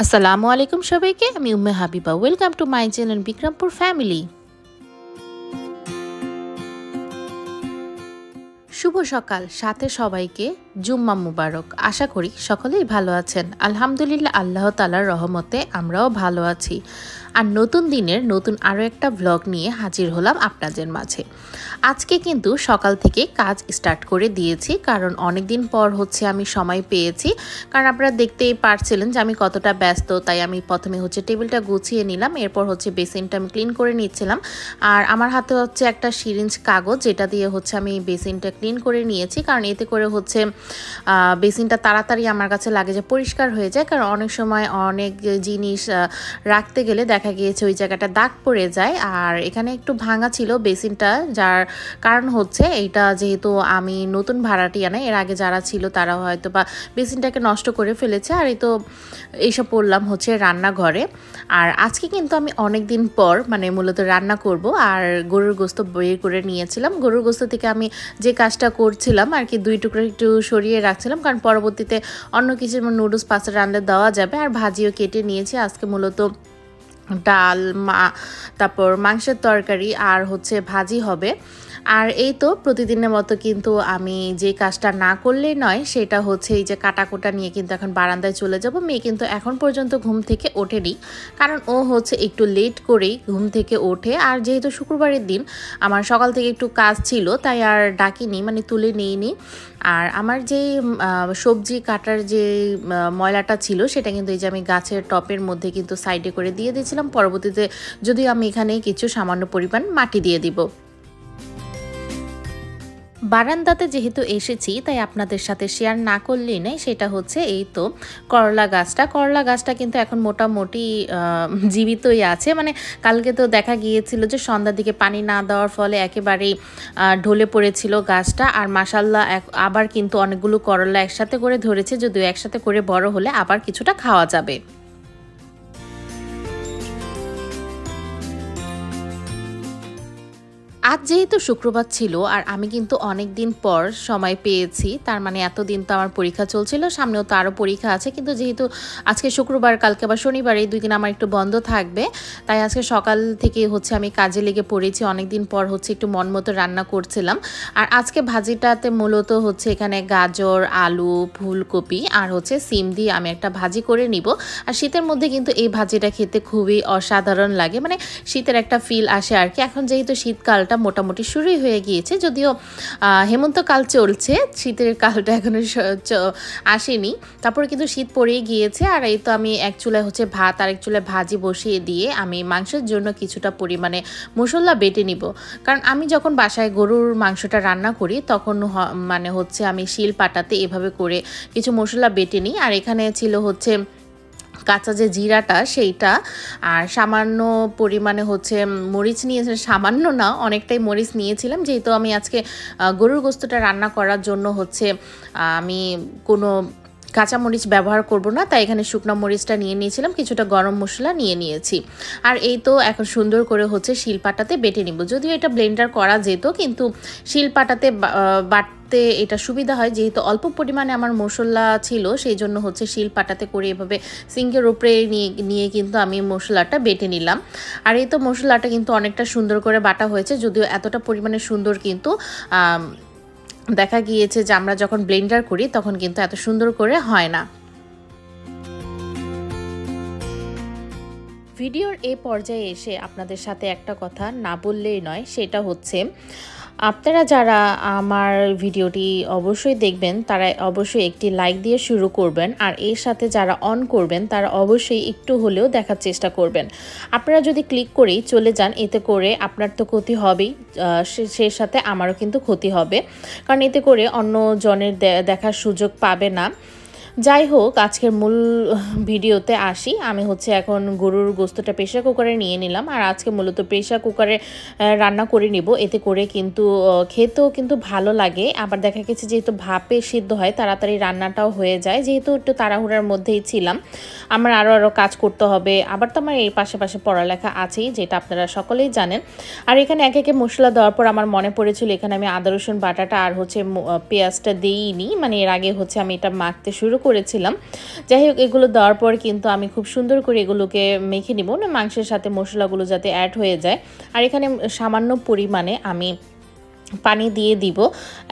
আসসালামু আলাইকুম সবাইকে, আমি Umme Habiba. Welcome to my channel Bikrampur family. শুভ সকাল, সাথে সবাইকে জুম্মা মুবারক। আশা করি সকলেই ভালো আছেন। আলহামদুলিল্লাহ, আল্লাহ তাআলার রহমতে আমরাও ভালো আছি। আর নতুন দিনের নতুন আরও একটা ব্লগ নিয়ে হাজির হলাম আপনাদের মাঝে। আজকে কিন্তু সকাল থেকে কাজ স্টার্ট করে দিয়েছি, কারণ অনেক দিন পর আমি সময় পেয়েছি। কারণ আপনারা দেখতেই পারছিলেন যে আমি কতটা ব্যস্ত। তাই আমি প্রথমে টেবিলটা গুছিয়ে নিলাম, এরপর বেসিনটা আমি ক্লিন করে নিচ্ছিলাম। আর আমার হাতে একটা সিরিঞ্জ কাগজ, যেটা দিয়ে আমি বেসিনটা ক্লিন করে নিয়েছি, কারণ এতে করে বেসিনটা তাড়াতাড়ি আমার কাছে লাগে যে পরিষ্কার হয়ে যায়। কারণ অনেক সময় অনেক জিনিস রাখতে গেলে দেখা গিয়েছে ওই জায়গাটা দাগ পড়ে যায়। আর এখানে একটু ভাঙা ছিল বেসিনটা, যার কারণ এইটা যেহেতু আমি নতুন ভাড়াটিয়া না, এর আগে যারা ছিল তারা হয়তো বা বেসিনটাকে নষ্ট করে ফেলেছে। আর এইসব পড়লাম রান্নাঘরে। আর আজকে কিন্তু আমি অনেক দিন পর মূলত রান্না করব। আর গরুর গোস্ত বের করে নিয়েছিলাম। গরুর গোস্ত থেকে আমি যে কাজটা করছিলাম আর কি, 2 টুকরো একটু সরিয়ে রাখছিলাম, কারণ পরবর্তীতে অন্য কিছু নুডলস পাস্তা রান্না দেওয়া যাবে। আর ভাজিও কেটে নিয়েছি। আজকে মূলত ডাল, তারপর মাংসের তরকারি আর ভাজি হবে। আর এই তো প্রতিদিনের মতো কিন্তু আমি যে কাজটা না করলেই নয়, সেটা এই যে কাটাকুটা নিয়ে কিন্তু এখন বারান্দায় চলে যাব। মেয়ে কিন্তু এখন পর্যন্ত ঘুম থেকে ওঠেনি, কারণ ও একটু লেট করেই ঘুম থেকে ওঠে। আর যেহেতু শুক্রবারের দিন আমার সকাল থেকে একটু কাজ ছিল, তাই আর ডাকিনি, তুলে নিইনি। আর আমার যে সবজি কাটার যে ময়লাটা ছিল, সেটা কিন্তু এই যে আমি গাছের টপের মধ্যে কিন্তু সাইডে করে দিয়ে দিয়েছিলাম। পরবর্তীতে যদিও আমি এখানে কিছু সামান্য পরিমাণ মাটি দিয়ে দিব। বারান্দাতে যেহেতু এসেছি, তাই আপনাদের সাথে শেয়ার না করলেই নেই। সেটা এই তো করলা গাছটা কিন্তু এখন মোটামুটি জীবিতই আছে। কালকে তো দেখা গিয়েছিল যে সন্ধ্যার দিকে পানি না দেওয়ার ফলে একেবারেই ঢলে পড়েছিল গাছটা। আর মাশাআল্লাহ আবার কিন্তু অনেকগুলো করলা একসাথে করে ধরেছে, যদিও একসাথে করে বড় হলে আবার কিছুটা খাওয়া যাবে। আজ যেহেতু শুক্রবার ছিল, আর আমি কিন্তু অনেক দিন পর সময় পেয়েছি। তার এতদিন তো আমার পরীক্ষা চলছিল, সামনেও তো আরও পরীক্ষা আছে। কিন্তু যেহেতু আজকে শুক্রবার, কালকে আবার শনিবার, এই 2 দিন আমার একটু বন্ধ থাকবে, তাই আজকে সকাল থেকে আমি কাজে লেগে পড়েছি। অনেক দিন পর একটু মন মতো রান্না করছিলাম। আর আজকে ভাজিটাতে মূলত এখানে গাজর, আলু, ফুলকপি আর সিম দিয়ে আমি একটা ভাজি করে নিব। আর শীতের মধ্যে কিন্তু এই ভাজিটা খেতে খুবই অসাধারণ লাগে, শীতের একটা ফিল আসে আর কি। এখন যেহেতু শীতকালটা মোটামুটি শুরুই হয়ে গিয়েছে, যদিও হেমন্তকাল চলছে, শীতের কালটা এখনো আসেনি। তারপরে কিন্তু শীত পড়েই গিয়েছে। আর এই তো আমি এক চুলায় ভাত আর এক চুলায় ভাজি বসিয়ে দিয়ে আমি মাংসের জন্য কিছুটা পরিমাণে মশলা বেটে নিব। কারণ আমি যখন বাসায় গরুর মাংসটা রান্না করি, তখন আমি শিল পাটাতে এভাবে করে কিছু মশলা বেটে নিই। আর এখানে ছিল কাঁচা যে জিরাটা, সেইটা, আর সামান্য পরিমাণে মরিচ নিয়েছিলাম। সামান্য না, অনেকটাই মরিচ নিয়েছিলাম, যেহেতু আমি আজকে গরুর গোস্তটা রান্না করার জন্য আমি কোনো কাঁচামরিচ ব্যবহার করব না, তাই এখানে শুকনো মরিচটা নিয়ে নিয়েছিলাম, কিছুটা গরম মশলা নিয়ে নিয়েছি। আর এই তো এখন সুন্দর করে শিলপাটাতে বেটে নিব। যদিও এটা ব্লেন্ডার করা যেত, কিন্তু শিলপাটাতে বাটতে এটা সুবিধা হয়, যেহেতু অল্প পরিমাণে আমার মশলা ছিল, সেই জন্য শিলপাটাতে করে এভাবে সিঙ্কের উপরে নিয়ে কিন্তু আমি মশলাটা বেটে নিলাম। আর এই তো মশলাটা কিন্তু অনেকটা সুন্দর করে বাটা হয়েছে, যদিও এতটা পরিমাণে সুন্দর কিন্তু দেখা গিয়েছে যে আমরা যখন ব্লেন্ডার করি তখন কিন্তু এত সুন্দর করে হয় না। ভিডিওর এই পর্যায়ে এসে আপনাদের সাথে একটা কথা না বললেই নয়, সেটা আপনারা যারা আমার ভিডিওটি অবশ্যই দেখবেন, তারা অবশ্যই একটি লাইক দিয়ে শুরু করবেন। আর এর সাথে যারা অন করবেন, তারা অবশ্যই একটু হলেও দেখার চেষ্টা করবেন। আপনারা যদি ক্লিক করেই চলে যান, এতে করে আপনার তো ক্ষতি হবেই, সে সাথে আমারও কিন্তু ক্ষতি হবে, কারণ এতে করে অন্য জনের দেখার সুযোগ পাবে না। যাই হোক, আজকের মূল ভিডিওতে আসি। আমি হচ্ছে এখন গরুর গোস্তটা প্রেশার কুকারে নিয়ে নিলাম, আর আজকে মূলত প্রেশার কুকারে রান্না করে নিব। এতে করে কিন্তু খেতেও কিন্তু ভালো লাগে। আবার দেখা গেছে যেহেতু ভাপে সিদ্ধ হয়, তাড়াতাড়ি রান্নাটাও হয়ে যায়। যেহেতু একটু তাড়াহুড়ার মধ্যেই ছিলাম, আমার আরও কাজ করতে হবে। আবার তো আমার এর পাশে পড়ালেখা আছেই, যেটা আপনারা সকলেই জানেন। আর এখানে একে মশলা দেওয়ার পর আমার মনে পড়েছিল এখানে আমি আদা রসুন বাটাটা আর হচ্ছে পেঁয়াজটা দিইনি, মানে এর আগে হচ্ছে আমি এটা মাখতে শুরু করেছিলাম। যাই হোক, এগুলো দেওয়ার পর কিন্তু আমি খুব সুন্দর করে এগুলোকে মেখে নিব, না মাংসের সাথে মশলাগুলো যাতে অ্যাড হয়ে যায়। আর এখানে সামান্য পরিমাণে আমি পানি দিয়ে দিব,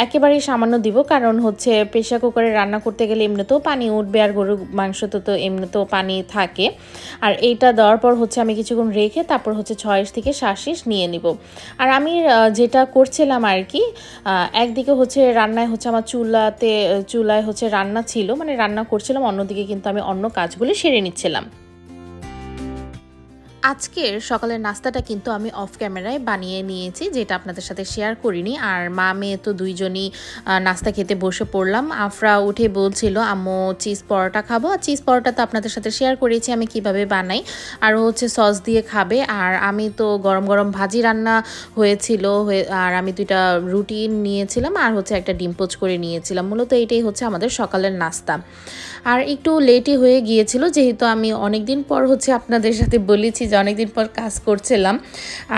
একেবারেই সামান্য দিব, কারণ হচ্ছে প্রেশার কুকারে রান্না করতে গেলে এমনিতেও পানি উঠবে, আর গরুর মাংস তো এমনিতেও পানি থাকে। আর এইটা দেওয়ার পর হচ্ছে আমি কিছুক্ষণ রেখে তারপর হচ্ছে 6 থেকে 7 নিয়ে নিব। আর আমি যেটা করছিলাম আর কি, একদিকে হচ্ছে রান্নায় হচ্ছে আমার চুলায় হচ্ছে রান্না ছিল, মানে রান্না করছিলাম, অন্যদিকে কিন্তু আমি অন্য কাজগুলি সেরে নিচ্ছিলাম। আজকের সকালের নাস্তাটা কিন্তু আমি অফ ক্যামেরায় বানিয়ে নিয়েছি, যেটা আপনাদের সাথে শেয়ার করিনি। আর মা মেয়ে তো দুইজনই নাস্তা খেতে বসে পড়লাম। আফরা উঠে বলছিল আম্মু চিজ পরোটা খাবো, আর চিজ পরোটা তো আপনাদের সাথে শেয়ার করেছি আমি কিভাবে বানাই, আর হচ্ছে সস দিয়ে খাবে। আর আমি তো গরম গরম ভাজি রান্না হয়েছিল, আর আমি 2টা রুটি নিয়েছিলাম, আর হচ্ছে একটা ডিম পোচ করে নিয়েছিলাম। মূলত এটাই হচ্ছে আমাদের সকালের নাস্তা। আর একটু লেটই হয়ে গিয়েছিল, যেহেতু আমি অনেক দিন পর হচ্ছে আপনাদের সাথে বলেছি যে অনেক দিন পর কাজ করছিলাম,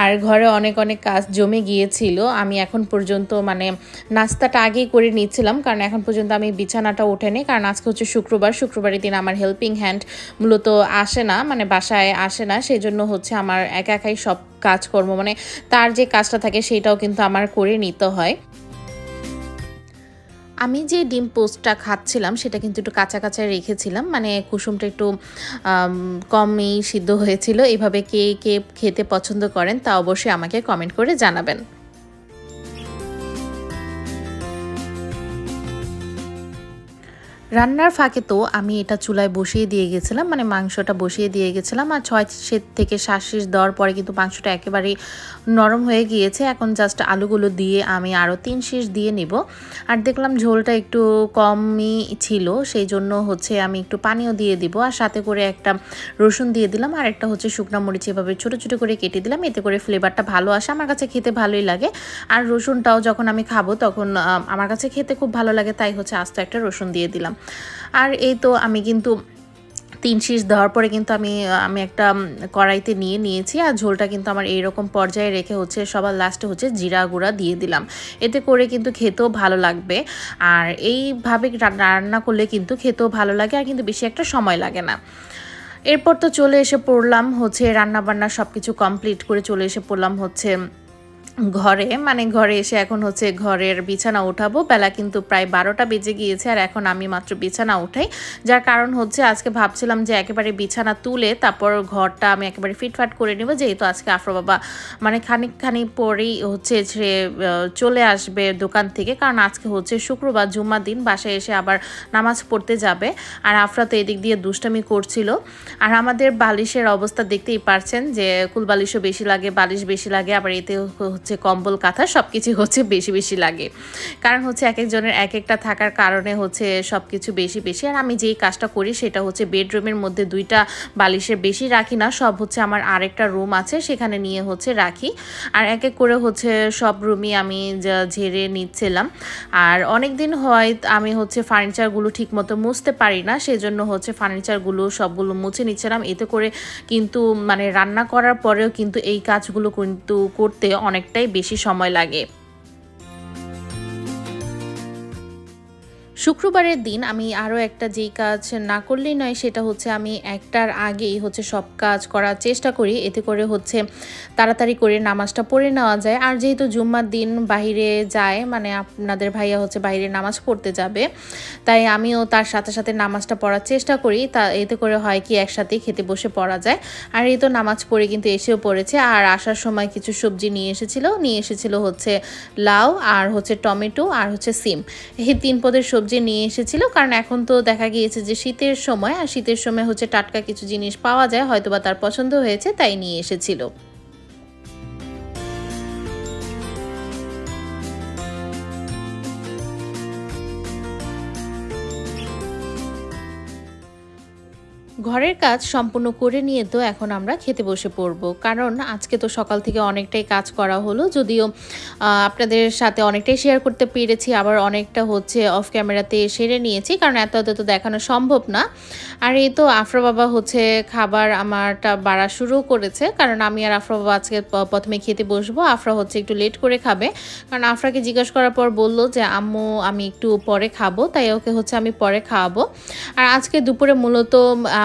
আর ঘরে অনেক কাজ জমে গিয়েছিল। আমি এখন পর্যন্ত মানে নাস্তাটা আগেই করে নিচ্ছিলাম, কারণ এখন পর্যন্ত আমি বিছানাটা ওঠেনি, কারণ আজকে হচ্ছে শুক্রবারের দিন আমার হেল্পিং হ্যান্ড মূলত আসে না, মানে বাসায় আসে না। সেই জন্য হচ্ছে আমার একাই সব কাজকর্ম, মানে তার যে কাজটা থাকে সেটাও কিন্তু আমার করে নিতে হয়। আমি যে ডিম পোস্টটা খাচ্ছিলাম সেটা কিন্তু একটু কাঁচা কাঁচা রেখেছিলাম, মানে কুসুমটা একটু কমই সিদ্ধ হয়েছিল। এভাবে কে কে খেতে পছন্দ করেন তা অবশ্যই আমাকে কমেন্ট করে জানাবেন। রান্নার ফাঁকে তো আমি এটা চুলায় বসিয়ে দিয়ে গেছিলাম, মানে মাংসটা বসিয়ে দিয়ে গেছিলাম। আর 6 থেকে 7 দেওয়ার পরে কিন্তু মাংসটা একেবারেই নরম হয়ে গিয়েছে। এখন জাস্ট আলুগুলো দিয়ে আমি আরও 3 দিয়ে নিব। আর দেখলাম ঝোলটা একটু কমই ছিল, সেই জন্য হচ্ছে আমি একটু পানিও দিয়ে দিব, আর সাথে করে একটা রসুন দিয়ে দিলাম, আর একটা হচ্ছে শুকনো মরিচ এভাবে ছোটো ছোটো করে কেটে দিলাম। এতে করে ফ্লেভারটা ভালো আসে, আমার কাছে খেতে ভালোই লাগে। আর রসুনটাও যখন আমি খাবো তখন আমার কাছে খেতে খুব ভালো লাগে, তাই হচ্ছে আস্ত একটা রসুন দিয়ে দিলাম। আর এই তো আমি কিন্তু 3 দেওয়ার পরে কিন্তু আমি একটা কড়াইতে নিয়েছি, আর ঝোলটা কিন্তু আমার এইরকম পর্যায়ে রেখে হচ্ছে সবার লাস্টে হচ্ছে জিরা গুঁড়া দিয়ে দিলাম। এতে করে কিন্তু খেতেও ভালো লাগবে, আর এইভাবে রান্না করলে কিন্তু খেতেও ভালো লাগে, আর কিন্তু বেশি একটা সময় লাগে না। এরপর তো চলে এসে পড়লাম হচ্ছে রান্নাবান্না সব কিছু কমপ্লিট করে চলে এসে পড়লাম হচ্ছে ঘরে, মানে ঘরে এসে এখন হচ্ছে ঘরের বিছানা উঠাবো। বেলা কিন্তু প্রায় 12টা বেজে গিয়েছে, আর এখন আমি মাত্র বিছানা উঠাই। যার কারণ হচ্ছে আজকে ভাবছিলাম যে একেবারে বিছানা তুলে তারপর ঘরটা আমি একেবারে ফিটফাট করে নেব, যেহেতু আজকে আফরা বাবা মানে খানিকখানি পরেই হচ্ছে সে চলে আসবে দোকান থেকে, কারণ আজকে হচ্ছে শুক্রবার জুম্মার দিন, বাসায় এসে আবার নামাজ পড়তে যাবে। আর আফরা তো এদিক দিয়ে দুষ্টামি করছিল। আর আমাদের বালিশের অবস্থা দেখতেই পারছেন যে কুল বালিশও বেশি লাগে, বালিশ বেশি লাগে, আবার এতে হচ্ছে কম্বল কাঁথা সব কিছু হচ্ছে বেশি লাগে, কারণ হচ্ছে এক একজনের এক একটা থাকার কারণে হচ্ছে সব কিছু বেশি। আর আমি যেই কাজটা করি সেটা হচ্ছে বেডরুমের মধ্যে 2টা বালিশের বেশি রাখি না, সব হচ্ছে আমার আরেকটা রুম আছে সেখানে নিয়ে হচ্ছে রাখি। আর এক এক করে হচ্ছে সব রুমই আমি ঝেড়ে নিচ্ছিলাম। আর অনেক দিন হয় আমি হচ্ছে ফার্নিচারগুলো ঠিক মতো মুছতে পারি না, সেজন্য হচ্ছে ফার্নিচারগুলো সবগুলো মুছে নিচ্ছিলাম। এতে করে কিন্তু মানে রান্না করার পরেও কিন্তু এই কাজগুলো কিন্তু করতে অনেকটাই বেশি সময় লাগে। শুক্রবারের দিন আমি আরও একটা যেই কাজ না করলেই নয়, সেটা হচ্ছে আমি একটার আগেই হচ্ছে সব কাজ করার চেষ্টা করি, এতে করে হচ্ছে তাড়াতাড়ি করে নামাজটা পড়ে নেওয়া যায়। আর যেহেতু জুম্মার দিন বাহিরে যায়, মানে আপনাদের ভাইয়া হচ্ছে বাইরে নামাজ পড়তে যাবে, তাই আমিও তার সাথে নামাজটা পড়ার চেষ্টা করি। তা এতে করে হয় কি একসাথেই খেতে বসে পড়া যায়। আর এই তো নামাজ পড়ে কিন্তু এসেও পড়েছে। আর আসার সময় কিছু সবজি নিয়ে এসেছিল হচ্ছে লাউ, আর হচ্ছে টমেটো, আর হচ্ছে সিম, এই 3 পদের সবজি নিয়ে এসেছিল। কারণ এখন তো দেখা গিয়েছে যে শীতের সময়, আর শীতের সময় হচ্ছে টাটকা কিছু জিনিস পাওয়া যায়, হয়তোবা তার পছন্দ হয়েছে তাই নিয়ে এসেছিল। ঘরের কাজ সম্পূর্ণ করে নিয়ে তো এখন আমরা খেতে বসে পড়ব, কারণ আজকে তো সকাল থেকে অনেকটাই কাজ করা হলো, যদিও আপনাদের সাথে অনেকটাই শেয়ার করতে পেরেছি, আবার অনেকটা হচ্ছে অফ ক্যামেরাতে সেরে নিয়েছি, কারণ এত তো দেখানো সম্ভব না। আর এই তো আফরা বাবা হচ্ছে খাবার আমারটা বাড়া শুরু করেছে, কারণ আমি আর আফরা বাবা আজকে প্রথমে খেতে বসবো। আফরা হচ্ছে একটু লেট করে খাবে, কারণ আফরাকে জিজ্ঞাসা করার পর বললো যে আম্মু আমি একটু পরে খাবো, তাই ওকে হচ্ছে আমি পরে খাওয়াবো। আর আজকে দুপুরে মূলত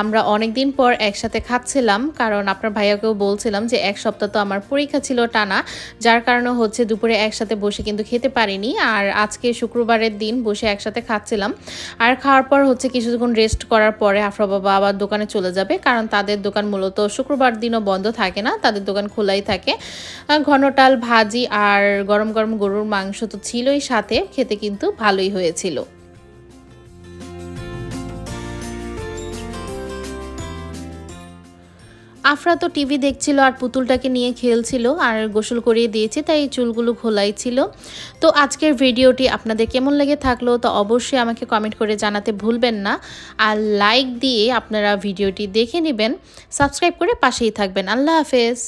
আমরা অনেক দিন পর একসাথে খাচ্ছিলাম, কারণ আপনার ভাইয়াকেও বলছিলাম যে এক সপ্তাহ তো আমার পরীক্ষা ছিল টানা, যার কারণে হচ্ছে দুপুরে একসাথে বসে কিন্তু খেতে পারিনি। আর আজকে শুক্রবারের দিন বসে একসাথে খাচ্ছিলাম। আর খাওয়ার পর হচ্ছে কিছুক্ষণ রেস্ট করার পরে আফরা বাবা আবার দোকানে চলে যাবে, কারণ তাদের দোকান মূলত শুক্রবার দিনও বন্ধ থাকে না, তাদের দোকান খোলাই থাকে। ঘনটাল ভাজি আর গরম গরম গরুর মাংস তো ছিলই সাথে, খেতে কিন্তু ভালোই হয়েছিল। আফরা তো টিভি দেখছিল আর পুতুলটাকে নিয়ে খেলছিল, আর গোসল করিয়ে দিয়েছি, তাই চুলগুলো খোলাই ছিল। তো আজকের ভিডিওটি আপনাদের কেমন লেগে থাকলো তো অবশ্যই আমাকে কমেন্ট করে জানাতে ভুলবেন না, আর লাইক দিয়ে আপনারা ভিডিওটি দেখে নেবেন, সাবস্ক্রাইব করে পাশেই থাকবেন। আল্লাহ হাফেজ।